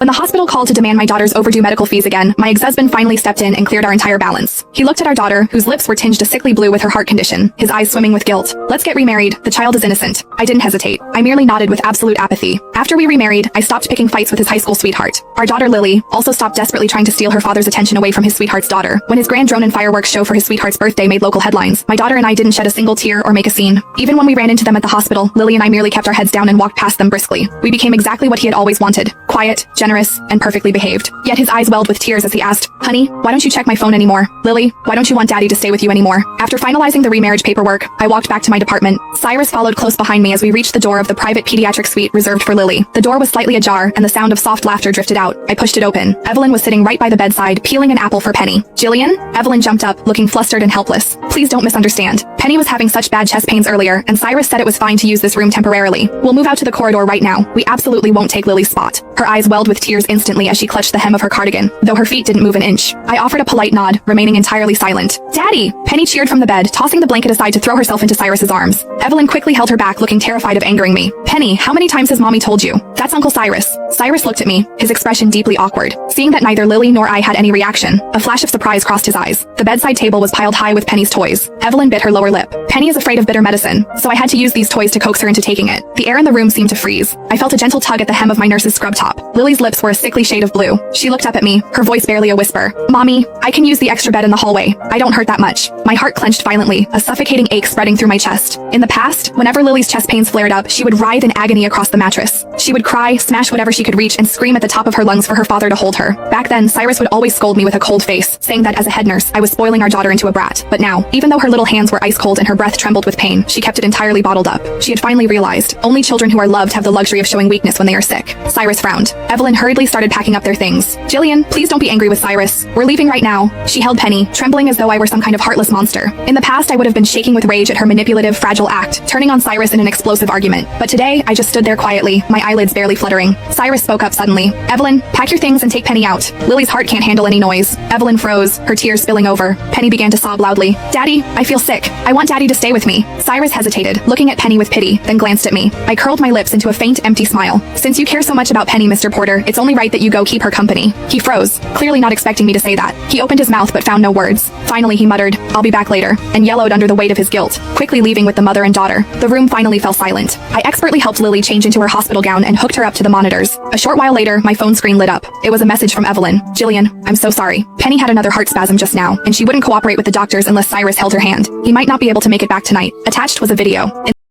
When the hospital called to demand my daughter's overdue medical fees again, my ex-husband finally stepped in and cleared our entire balance. He looked at our daughter, whose lips were tinged a sickly blue with her heart condition, his eyes swimming with guilt. "Let's get remarried. The child is innocent." I didn't hesitate. I merely nodded with absolute apathy. After we remarried, I stopped picking fights with his high school sweetheart. Our daughter Lily also stopped desperately trying to steal her father's attention away from his sweetheart's daughter. When his grand drone and fireworks show for his sweetheart's birthday made local headlines, my daughter and I didn't shed a single tear or make a scene. Even when we ran into them at the hospital, Lily and I merely kept our heads down and walked past them briskly. We became exactly what he had always wanted: quiet, generous, and perfectly behaved. Yet his eyes welled with tears as he asked, "Honey, why don't you check my phone anymore? Lily, why don't you want Daddy to stay with you anymore?" After finalizing the remarriage paperwork, I walked back to my department. Cyrus followed close behind me as we reached the door of the private pediatric suite reserved for Lily. The door was slightly ajar, and the sound of soft laughter drifted out. I pushed it open. Evelyn was sitting right by the bedside, peeling an apple for Penny. "Jillian?" Evelyn jumped up, looking flustered and helpless. "Please don't misunderstand. Penny was having such bad chest pains earlier, and Cyrus said it was fine to use this room temporarily. We'll move out to the corridor right now. We absolutely won't take Lily's spot." Her eyes welled with tears instantly as she clutched the hem of her cardigan, though her feet didn't move an inch. I offered a polite nod, remaining entirely silent. "Daddy!" Penny cheered from the bed, tossing the blanket aside to throw herself into Cyrus's arms. Evelyn quickly held her back, looking terrified of angering me. "Penny, how many times has Mommy told you? That's Uncle Cyrus." Cyrus looked at me, his expression deeply awkward. Seeing that neither Lily nor I had any reaction, a flash of surprise crossed his eyes. The bedside table was piled high with Penny's toys. Evelyn bit her lower lip. Penny is afraid of bitter medicine, so I had to use these toys to coax her into taking it. The air in the room seemed to freeze. I felt a gentle tug at the hem of my nurse's scrub top. Lily's lips were a sickly shade of blue. She looked up at me, her voice barely a whisper. "Mommy, I can use the extra bed in the hallway. I don't hurt that much." My heart clenched violently, a suffocating ache spreading through my chest. In the past, whenever Lily's chest pains flared up, she would writhe in agony across the mattress. She would cry, smash whatever she could reach, and scream at the top of her lungs for her father to hold her. Back then, Cyrus would always scold me with a cold face, saying that as a head nurse, I was spoiling our daughter into a brat. But now, even though her little hands were ice cold and her breath trembled with pain, she kept it entirely bottled up. She had finally realized, only children who are loved have the luxury of showing weakness when they are sick. Cyrus frowned. Evelyn hurriedly started packing up their things. "Jillian, please don't be angry with Cyrus. We're leaving right now." She held Penny, trembling as though I were some kind of heartless monster. In the past, I would have been shaking with rage at her manipulative, fragile act, turning on Cyrus in an explosive argument. But today, I just stood there quietly, my eyelids barely fluttering. Cyrus spoke up suddenly. "Evelyn, pack your things and take Penny out. Lily's heart can't handle any noise." Evelyn froze, her tears spilling over. Penny began to sob loudly. "Daddy, I feel sick. I want Daddy to stay with me." Cyrus hesitated, looking at Penny with pity, then glanced at me. I curled my lips into a faint, empty smile. "Since you care so much about Penny, Mr. Porter, it's only right that you go keep her company." He froze, clearly not expecting me to say that. He opened his mouth but found no words. Finally he muttered, "I'll be back later," and yellowed under the weight of his guilt, quickly leaving with the mother and daughter. The room finally fell silent. I expertly helped Lily change into her hospital gown and hooked her up to the monitors. A short while later, my phone screen lit up. It was a message from Evelyn. "Jillian, I'm so sorry. Penny had another heart spasm just now, and she wouldn't cooperate with the doctors unless Cyrus held her hand. He might not be able to make it back tonight." Attached was a video.